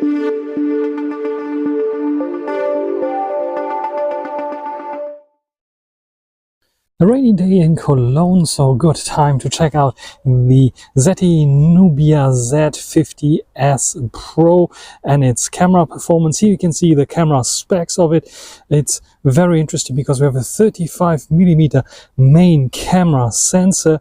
A rainy day in Cologne, so good time to check out the ZTE Nubia Z50S Pro and its camera performance. Here you can see the camera specs of it. It's very interesting because we have a 35mm main camera sensor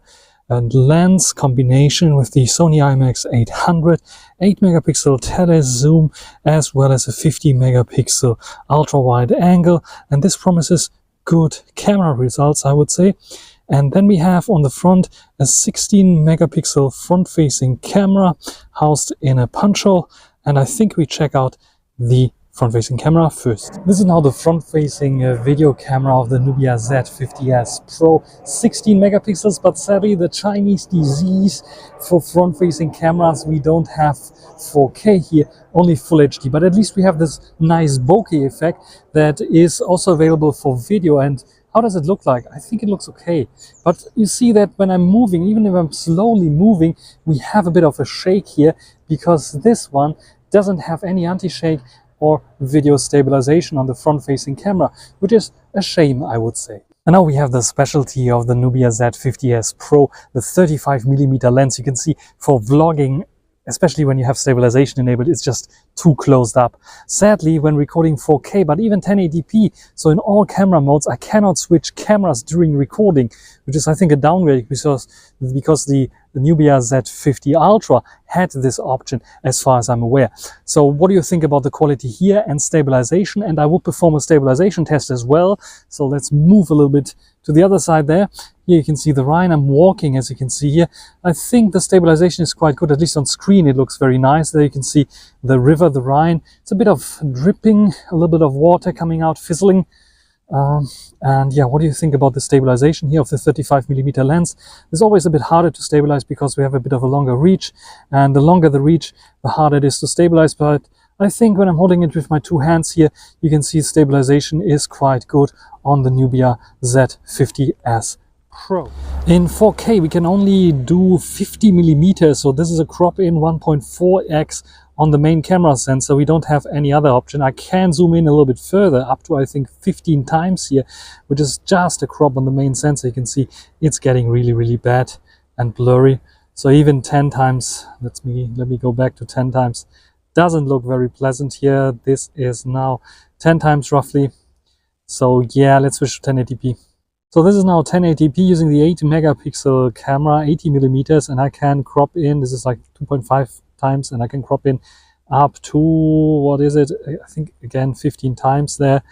and lens combination with the Sony IMX800, 8MP tele zoom, as well as a 50MP ultra wide angle, and this promises good camera results, I would say. And then we have on the front a 16MP front-facing camera housed in a punch hole, and I think we check out the front-facing camera first. This is now the front-facing video camera of the Nubia Z50S Pro, 16MP, but sadly the Chinese disease for front-facing cameras, we don't have 4K here, only Full HD, but at least we have this nice bokeh effect that is also available for video. And how does it look like? I think it looks okay, but you see that when I'm moving, even if I'm slowly moving, we have a bit of a shake here because this one doesn't have any anti-shake or video stabilization on the front-facing camera, which is a shame, I would say. And now we have the specialty of the Nubia Z50S Pro, the 35mm lens. You can see for vlogging, especially when you have stabilization enabled, it's just too closed up. Sadly, when recording 4K, but even 1080p, so in all camera modes, I cannot switch cameras during recording, which is, I think, a downgrade because the Nubia Z50 Ultra had this option as far as I'm aware. So what do you think about the quality here and stabilization? And I will perform a stabilization test as well. So let's move a little bit to the other side there. Here you can see the Rhine. I'm walking, as you can see here. I think the stabilization is quite good, at least on screen it looks very nice. There you can see the river, the Rhine. It's a bit of dripping, a little bit of water coming out, fizzling. And yeah, what do you think about the stabilization here of the 35mm lens? It's always a bit harder to stabilize because we have a bit of a longer reach, and the longer the reach, the harder it is to stabilize. But I think when I'm holding it with my two hands here, you can see stabilization is quite good on the Nubia Z50S Pro. In 4K we can only do 50mm, so this is a crop in 1.4x on the main camera sensor. We don't have any other option. I can zoom in a little bit further, up to I think 15 times here, which is just a crop on the main sensor. You can see it's getting really bad and blurry. So even 10 times, let me go back to 10 times, doesn't look very pleasant here. This is now 10 times roughly. So yeah, let's switch to 1080p. So this is now 1080p using the 8MP camera, 80mm, and I can crop in, this is like 2.5 times, and I can crop in up to, what is it, I think again 15 times there.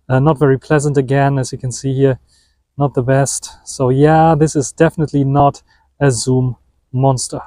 Not very pleasant again, as you can see here, not the best. So yeah, this is definitely not a zoom monster.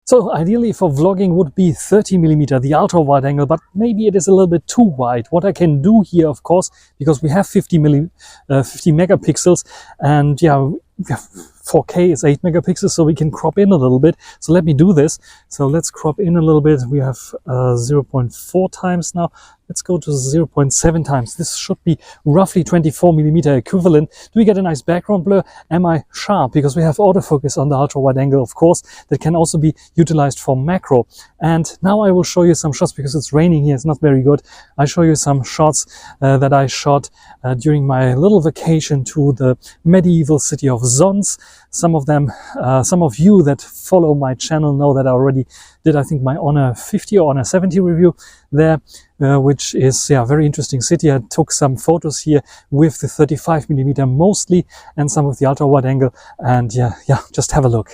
So ideally for vlogging would be 30mm, the ultra wide angle, but maybe it is a little bit too wide. What I can do here, of course, because we have 50 megapixels, and yeah, we have 4K is 8MP, so we can crop in a little bit. So let me do this. So let's crop in a little bit. We have 0.4 times now. Let's go to 0.7 times. This should be roughly 24mm equivalent. Do we get a nice background blur? Am I sharp? Because we have autofocus on the ultra wide angle, of course, that can also be utilized for macro. And now I will show you some shots because it's raining here. It's not very good. I show you some shots that I shot during my little vacation to the medieval city of Zons. Some of you that follow my channel know that I already did, I think, my Honor 50 or Honor 70 review there, which is, yeah, very interesting city. I took some photos here with the 35mm mostly and some with the ultra wide angle, and yeah, just have a look.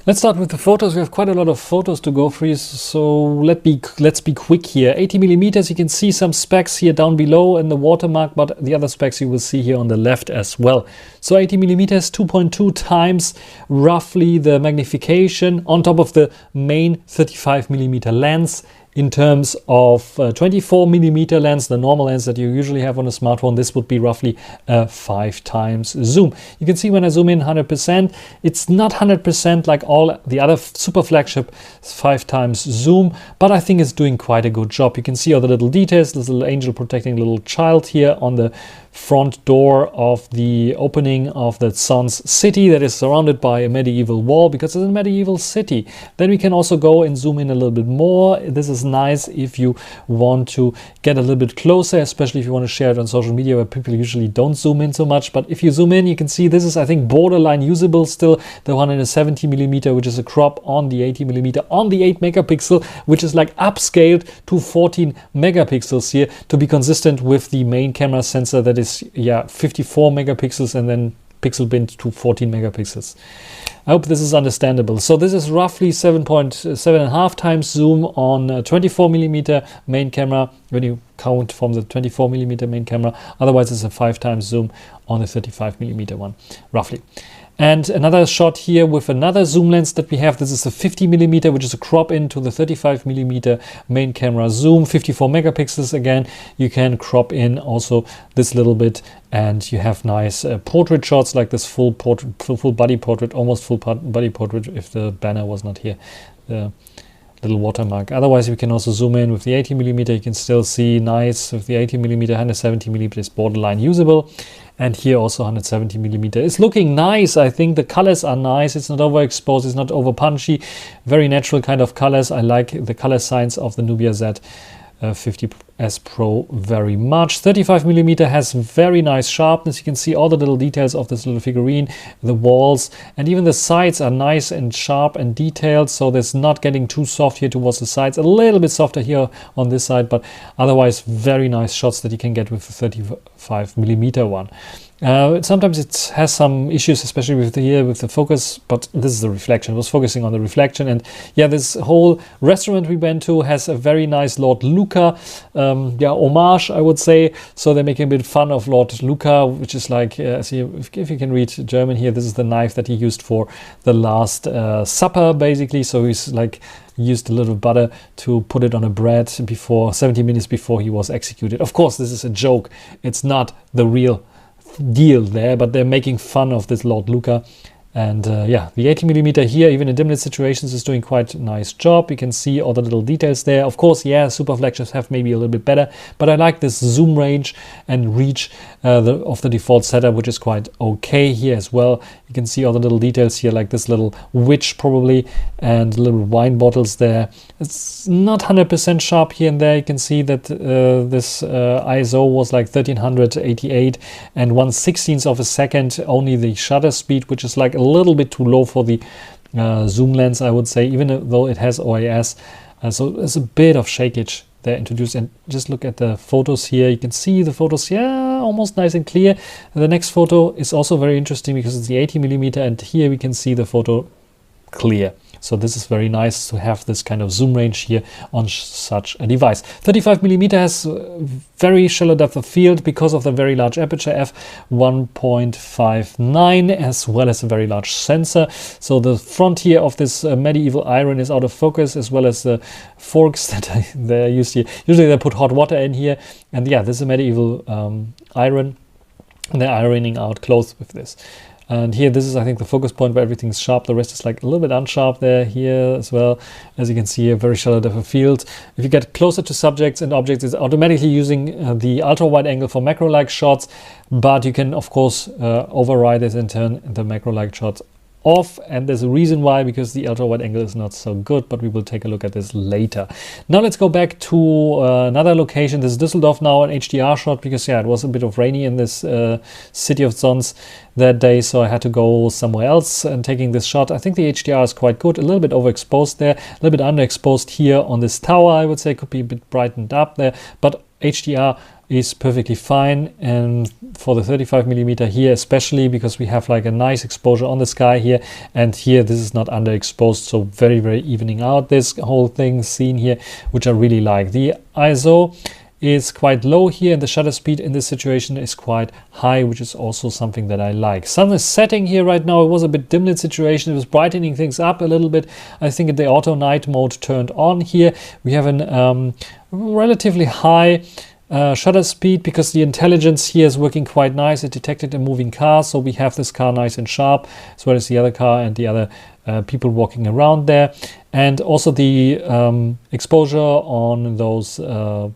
Let's start with the photos. We have quite a lot of photos to go through, so let's be quick here. 80mm, you can see some specs here down below in the watermark, but the other specs you will see here on the left as well. So 80mm, 2.2 times roughly the magnification on top of the main 35mm lens in terms of 24mm lens, the normal lens that you usually have on a smartphone. This would be roughly a 5 times zoom. You can see when I zoom in 100%, it's not 100% like all the other super flagship 5 times zoom, but I think it's doing quite a good job. You can see all the little details, this little angel protecting a little child here on the front door of the opening of the sun's city that is surrounded by a medieval wall because it's a medieval city. Then we can also go and zoom in a little bit more. This is nice if you want to get a little bit closer, especially if you want to share it on social media where people usually don't zoom in so much. But if you zoom in, you can see this is, I think, borderline usable still, the 170mm, which is a crop on the 80mm on the 8 megapixel, which is like upscaled to 14 megapixels here to be consistent with the main camera sensor that is 54 megapixels and then pixel binned to 14 megapixels. I hope this is understandable. So this is roughly 7.5 times zoom on 24mm main camera when you count from the 24mm main camera. Otherwise it's a 5 times zoom on the 35mm one, roughly. And another shot here with another zoom lens that we have. This is a 50mm, which is a crop into the 35mm main camera zoom, 54 megapixels again. You can crop in also this little bit and you have nice portrait shots like this full body portrait, almost full body portrait if the banner was not here. The little watermark. Otherwise, we can also zoom in with the 80mm. You can still see nice with the 80mm, 170mm is borderline usable. And here also 170mm. It's looking nice. I think the colors are nice. It's not overexposed. It's not over punchy. Very natural kind of colors. I like the color science of the Nubia Z50S Pro very much. 35mm has very nice sharpness. You can see all the little details of this little figurine, the walls, and even the sides are nice and sharp and detailed. So there's not getting too soft here towards the sides. A little bit softer here on this side, but otherwise very nice shots that you can get with the 35mm one. Sometimes it has some issues, especially with the focus, but this is the reflection. I was focusing on the reflection, and yeah, this whole restaurant we went to has a very nice Lord Luca homage, I would say. So they're making a bit fun of Lord Luca, which is like, if you can read German here, this is the knife that he used for the Last Supper, basically. So he's like used a little butter to put it on a bread before 70 minutes before he was executed. Of course, this is a joke. It's not the real deal there, but they're making fun of this Lord Luca. And yeah, the 80mm here, even in dim lit situations, is doing quite a nice job. You can see all the little details there. Of course, yeah, super flagships have maybe a little bit better, but I like this zoom range and reach of the default setup, which is quite okay here as well. You can see all the little details here, like this little witch probably, and little wine bottles there. It's not 100% sharp here and there. You can see that this ISO was like 1388 and 1/16th of a second, only the shutter speed, which is like a little bit too low for the zoom lens, I would say, even though it has OIS. So there's a bit of shakeage there introduced. And just look at the photos here. You can see the photos, yeah, almost nice and clear. The next photo is also very interesting because it's the 80mm, and here we can see the photo clear. So this is very nice to have this kind of zoom range here on such a device. 35mm has very shallow depth of field because of the very large aperture f1.59, as well as a very large sensor. So the front here of this medieval iron is out of focus, as well as the forks that they're used here. Usually they put hot water in here, and yeah, this is a medieval iron, and they're ironing out clothes with this. And here, this is, I think, the focus point where everything's sharp. The rest is like a little bit unsharp there, here as well. As you can see, a very shallow depth of field. If you get closer to subjects and objects, it's automatically using the ultra-wide angle for macro-like shots. But you can, of course, override this and turn the macro-like shots off, and there's a reason why, because the ultra wide angle is not so good, but we will take a look at this later. Now let's go back to another location. This is Düsseldorf now, an HDR shot, because yeah, it was a bit of rainy in this city of Zons that day, so I had to go somewhere else and taking this shot. I think the HDR is quite good, a little bit overexposed there, a little bit underexposed here on this tower, I would say. Could be a bit brightened up there, but HDR is perfectly fine, and for the 35mm here especially, because we have like a nice exposure on the sky here, and here this is not underexposed, so very evening out this whole thing seen here, which I really like. The ISO is quite low here, and the shutter speed in this situation is quite high, which is also something that I like. Sun is setting here right now. It was a bit dim lit situation. It was brightening things up a little bit. I think the auto night mode turned on here. We have an relatively high shutter speed because the intelligence here is working quite nice. It detected a moving car, so we have this car nice and sharp, as well as the other car and the other people walking around there. And also the exposure on those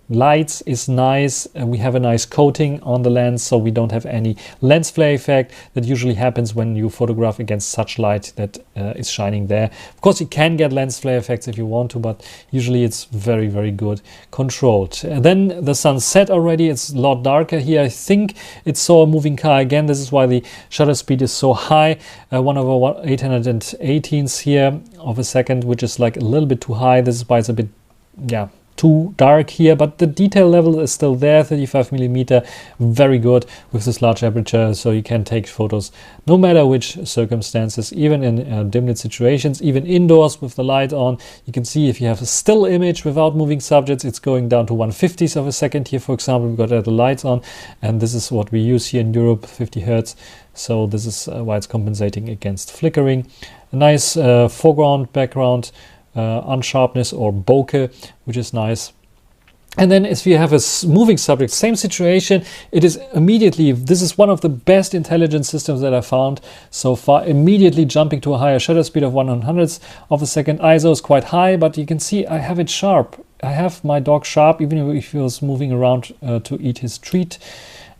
lights is nice. We have a nice coating on the lens, so we don't have any lens flare effect that usually happens when you photograph against such light that is shining there. Of course, you can get lens flare effects if you want to, but usually it's very, very good controlled. And then the sun set already. It's a lot darker here. I think it saw a moving car again. This is why the shutter speed is so high, 1/818th here of a second, which is like a little bit too high. This is why it's a bit, yeah, too dark here, but the detail level is still there. 35mm, very good with this large aperture, so you can take photos no matter which circumstances, even in dim lit situations, even indoors with the light on. You can see if you have a still image without moving subjects, it's going down to 1/50th of a second here, for example. We've got the lights on, and this is what we use here in Europe, 50 Hertz. So this is why it's compensating against flickering. A nice foreground, background, unsharpness or bokeh, which is nice. And then if you have a moving subject, same situation, it is immediately, this is one of the best intelligence systems that I found so far, immediately jumping to a higher shutter speed of 1/100th of a second. ISO is quite high, but you can see I have it sharp. I have my dog sharp, even if he was moving around to eat his treat.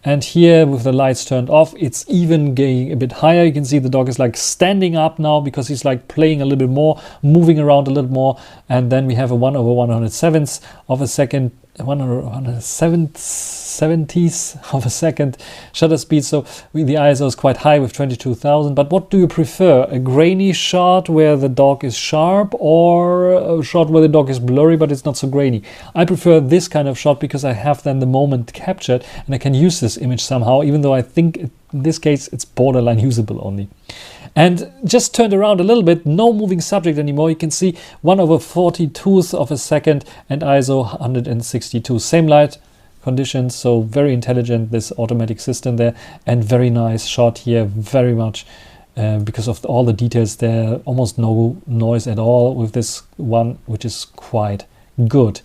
And here with the lights turned off, it's even getting a bit higher. You can see the dog is like standing up now because he's like playing a little bit more, moving around a little more. And then we have a 1/107th of a second, 1/170th of a second shutter speed. So the ISO is quite high with 22,000. But what do you prefer? A grainy shot where the dog is sharp, or a shot where the dog is blurry but it's not so grainy? I prefer this kind of shot because I have then the moment captured and I can use this image somehow, even though I think in this case it's borderline usable only. And just turned around a little bit, no moving subject anymore. You can see 1/42th of a second and ISO 162. Same light conditions, so very intelligent, this automatic system there, and very nice shot here, very much because of all the details there, almost no noise at all with this one, which is quite good.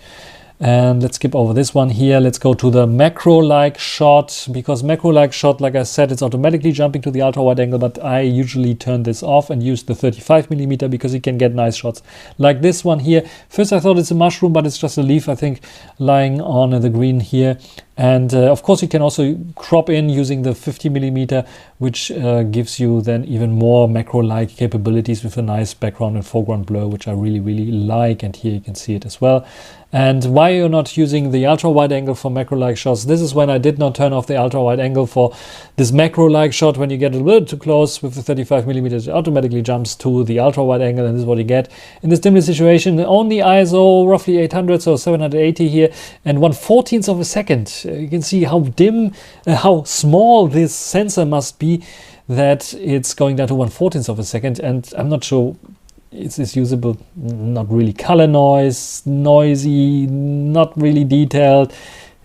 And let's skip over this one here. Let's go to the macro-like shot, because macro-like shot, like I said, it's automatically jumping to the ultra-wide angle, but I usually turn this off and use the 35mm because you can get nice shots like this one here. First I thought it's a mushroom, but it's just a leaf, I think, lying on the green here. And of course you can also crop in using the 50mm, which gives you then even more macro-like capabilities with a nice background and foreground blur, which I really, really like. And here you can see it as well. And why you're not using the ultra-wide angle for macro-like shots, this is when I did not turn off the ultra-wide angle for this macro-like shot. When you get a little too close with the 35mm, it automatically jumps to the ultra-wide angle, and this is what you get. In this dim lit situation, only ISO roughly 800, so 780 here, and 1/14th of a second. You can see how dim, how small this sensor must be, that it's going down to 1/14th of a second, and I'm not sure it's usable. Not really color noise, noisy, not really detailed.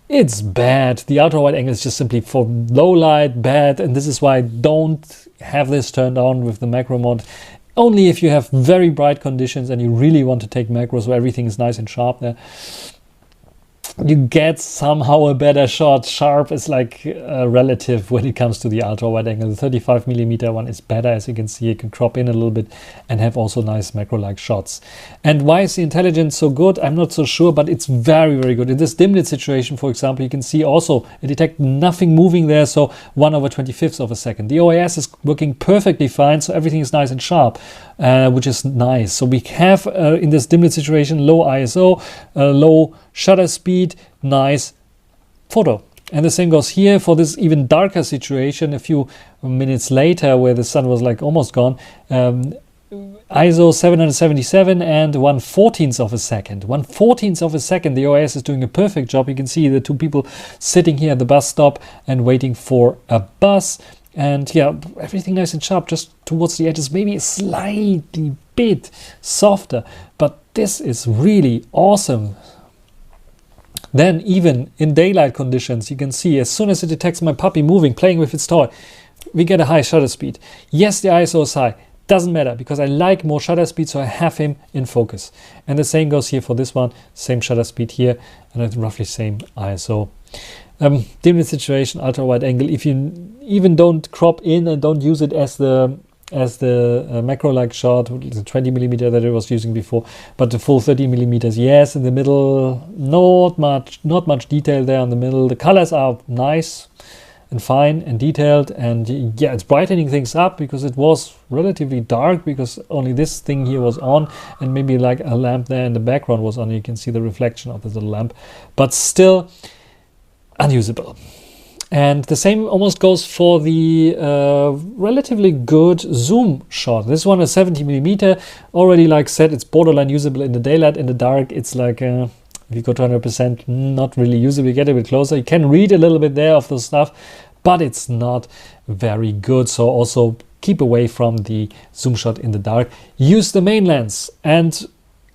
It's bad. The ultra wide angle is just simply for low light, bad, and this is why I don't have this turned on with the macro mode. Only if you have very bright conditions and you really want to take macros where everything is nice and sharp there, you get somehow a better shot. Sharp is like relative when it comes to the ultra wide angle. The 35mm one is better, as you can see. You can crop in a little bit and have also nice macro-like shots. And why is the intelligence so good? I'm not so sure, but it's very, very good. In this dim lit situation, for example, you can see also it detects nothing moving there, so 1/25th of a second. The OIS is working perfectly fine, so everything is nice and sharp, which is nice. So we have in this dim lit situation low ISO, low shutter speed, nice photo. And the same goes here for this even darker situation a few minutes later, where the sun was like almost gone. ISO 777 and 1/14th of a second. 1/14th of a second. The OIS is doing a perfect job. You can see the two people sitting here at the bus stop and waiting for a bus. And yeah, everything nice and sharp, just towards the edges, maybe a slightly bit softer. But this is really awesome. Then even in daylight conditions, you can see as soon as it detects my puppy moving, playing with its toy, we get a high shutter speed. Yes, the ISO is high. Doesn't matter because I like more shutter speed, so I have him in focus. And the same goes here for this one. Same shutter speed here and at roughly same ISO. Dim lit situation, ultra wide angle. If you even don't crop in and don't use it as the macro-like shot, the 20mm that I was using before, but the full 30mm, yes, in the middle, not much detail there in the middle. The colors are nice and fine and detailed, and yeah, it's brightening things up because it was relatively dark because only this thing here was on and maybe like a lamp there in the background was on. You can see the reflection of the little lamp, but still unusable. And the same almost goes for the relatively good zoom shot. This one is 70mm. Already, like I said, it's borderline usable in the daylight. In the dark, it's like if you go to 100%, not really usable. You get a bit closer. You can read a little bit there of the stuff, but it's not very good. So also keep away from the zoom shot in the dark. Use the main lens, and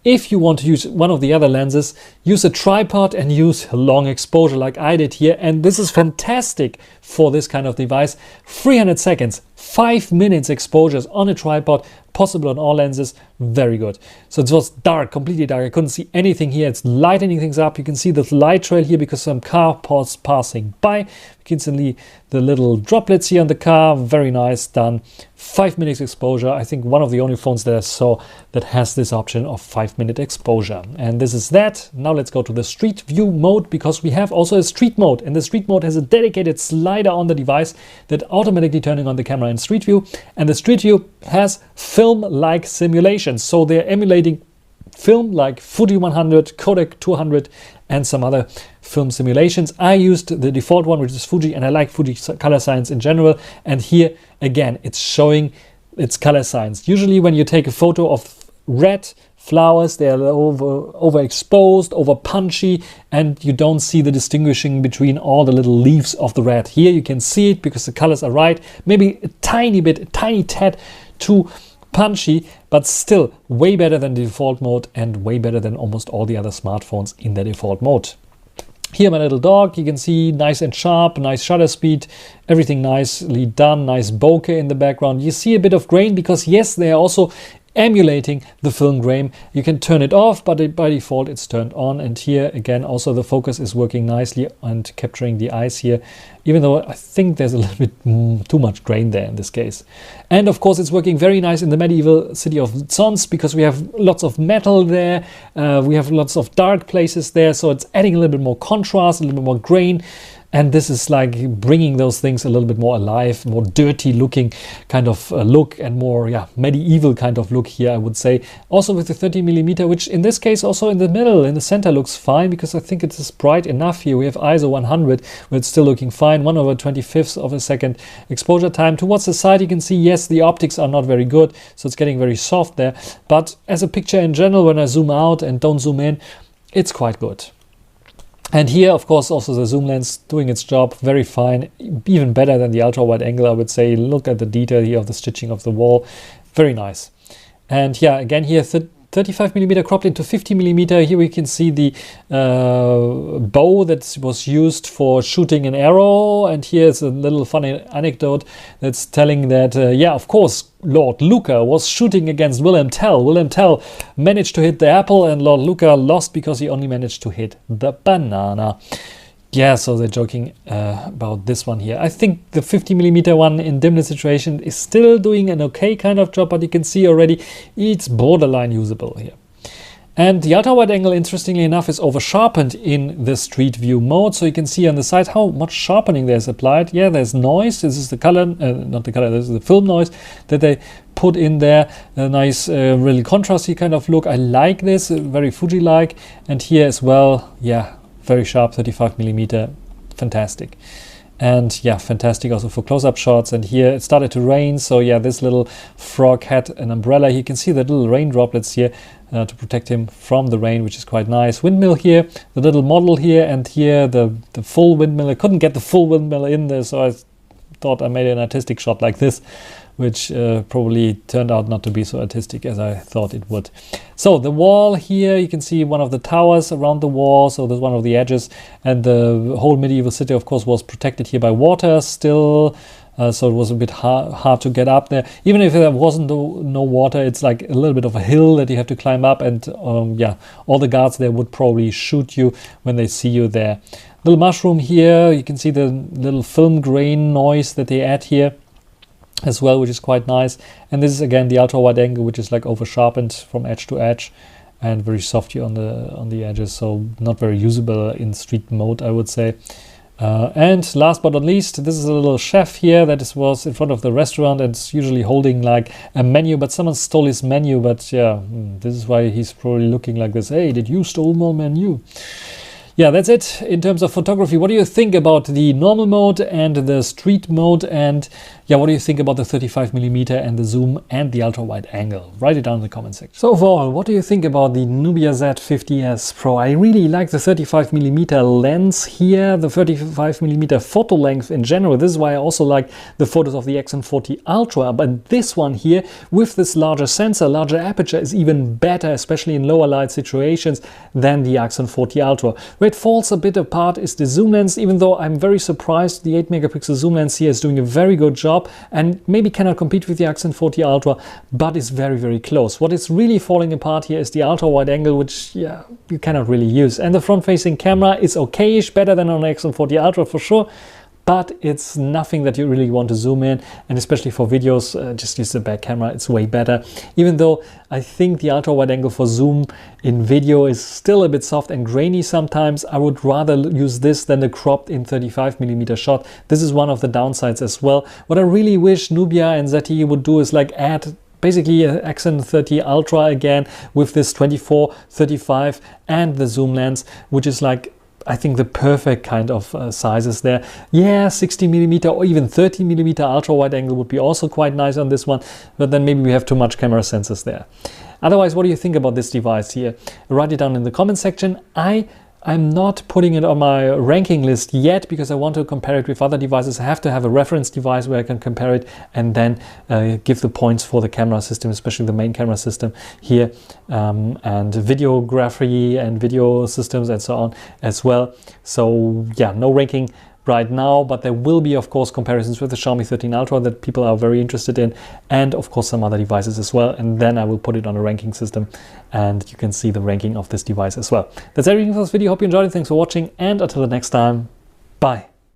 if you want to use one of the other lenses, use a tripod and use long exposure like I did here. And this is fantastic for this kind of device. 300 seconds, 5 minutes exposures on a tripod, possible on all lenses, very good. So it was dark, completely dark. I couldn't see anything here. It's lightening things up. You can see the light trail here because some car was passing by. You can see the little droplets here on the car. Very nice, done. 5 minutes exposure. I think one of the only phones that I saw that has this option of 5-minute exposure. And this is that. Now let's go to the street view mode, because we have also a street mode, and the street mode has a dedicated slider on the device that automatically turning on the camera in street view. And the street view has film-like simulations. So they're emulating film like Fuji 100, Kodak 200 and some other film simulations. I used the default one, which is Fuji, and I like Fuji color science in general. And here again, it's showing its color science. Usually when you take a photo of red flowers, they are overexposed, over punchy, and you don't see the distinguishing between all the little leaves of the red. Here you can see it because the colors are right, maybe a tiny bit, a tiny tad too punchy, but still way better than the default mode and way better than almost all the other smartphones in the default mode. Here my little dog, you can see nice and sharp, nice shutter speed, everything nicely done, nice bokeh in the background. You see a bit of grain because yes, they are also emulating the film grain. You can turn it off, but by default it's turned on. And here again also the focus is working nicely and capturing the eyes here, even though I think there's a little bit too much grain there in this case. And of course it's working very nice in the medieval city of Zons because we have lots of metal there, we have lots of dark places there, so it's adding a little bit more contrast, a little bit more grain. And this is like bringing those things a little bit more alive, more dirty looking kind of look, and more medieval kind of look here, I would say. Also with the 30mm, which in this case also in the middle, in the center looks fine, because I think it is bright enough here. We have ISO 100, where it's still looking fine, 1/25 of a second exposure time. Towards the side you can see, yes, the optics are not very good, so it's getting very soft there. But as a picture in general, when I zoom out and don't zoom in, it's quite good. And here, of course, also the zoom lens doing its job very fine, even better than the ultra wide angle, I would say. Look at the detail here of the stitching of the wall, very nice. And yeah, again here 35mm cropped into 50mm. Here we can see the bow that was used for shooting an arrow. And here's a little funny anecdote that's telling that, yeah, of course, Lord Luca was shooting against Wilhelm Tell. Wilhelm Tell managed to hit the apple, and Lord Luca lost because he only managed to hit the banana. Yeah, so they're joking about this one here. I think the 50mm one in dim lit situation is still doing an okay kind of job, but you can see already it's borderline usable here. And the ultra wide angle, interestingly enough, is over sharpened in the street view mode. So you can see on the side how much sharpening there's applied. Yeah, there's noise. This is the color, not the color, this is the film noise that they put in there. A nice, really contrasty kind of look. I like this, very Fuji-like. And here as well, yeah, very sharp 35mm, fantastic. And yeah, fantastic also for close-up shots. And here it started to rain, so yeah, this little frog had an umbrella. You can see the little rain droplets here to protect him from the rain, which is quite nice. Windmill here, the little model here, and here the full windmill. I couldn't get the full windmill in there, so I thought I made an artistic shot like this which probably turned out not to be so artistic as I thought it would. So the wall here, you can see one of the towers around the wall, so there's one of the edges, and the whole medieval city, of course, was protected here by water still. So it was a bit hard to get up there. Even if there wasn't no water, it's like a little bit of a hill that you have to climb up, and yeah, all the guards there would probably shoot you when they see you there. Little mushroom here, you can see the little film grain noise that they add here as well, which is quite nice. And this is again the ultra wide angle, which is like over sharpened from edge to edge and very soft here on the edges, so not very usable in street mode, I would say. And last but not least, this is a little chef here that was in front of the restaurant and is usually holding like a menu, but someone stole his menu. But yeah, this is why he's probably looking like this. Hey, did you stole my menu? Yeah, that's it in terms of photography. What do you think about the normal mode and the street mode? And yeah, what do you think about the 35mm and the zoom and the ultra wide angle? Write it down in the comment section. So overall, what do you think about the Nubia Z50S Pro? I really like the 35mm lens here, the 35mm photo length in general. This is why I also like the photos of the X40 Ultra. But this one here with this larger sensor, larger aperture is even better, especially in lower light situations, than the X40 Ultra. Where it falls a bit apart is the zoom lens, even though I'm very surprised the 8-megapixel zoom lens here is doing a very good job and maybe cannot compete with the X40 Ultra, but is very, very close. What is really falling apart here is the ultra wide angle, which yeah, you cannot really use. And the front-facing camera is okayish, better than on the X40 Ultra for sure, but it's nothing that you really want to zoom in, and especially for videos, just use the back camera, it's way better. Even though I think the ultra wide angle for zoom in video is still a bit soft and grainy sometimes, I would rather use this than the cropped in 35mm shot. This is one of the downsides as well. What I really wish Nubia and ZTE would do is like add basically an X30 Ultra again with this 24, 35 and the zoom lens, which is like I think the perfect kind of sizes there. Yeah, 60mm or even 30mm ultra wide angle would be also quite nice on this one, but then maybe we have too much camera sensors there. Otherwise, what do you think about this device here? Write it down in the comment section. I'm not putting it on my ranking list yet because I want to compare it with other devices. I have to have a reference device where I can compare it and then give the points for the camera system, especially the main camera system here, and videography and video systems and so on as well. So yeah, no ranking right now, but there will be of course comparisons with the Xiaomi 13 Ultra that people are very interested in, and of course some other devices as well, and then I will put it on a ranking system and you can see the ranking of this device as well. That's everything for this video. Hope you enjoyed it. Thanks for watching, and until the next time, bye.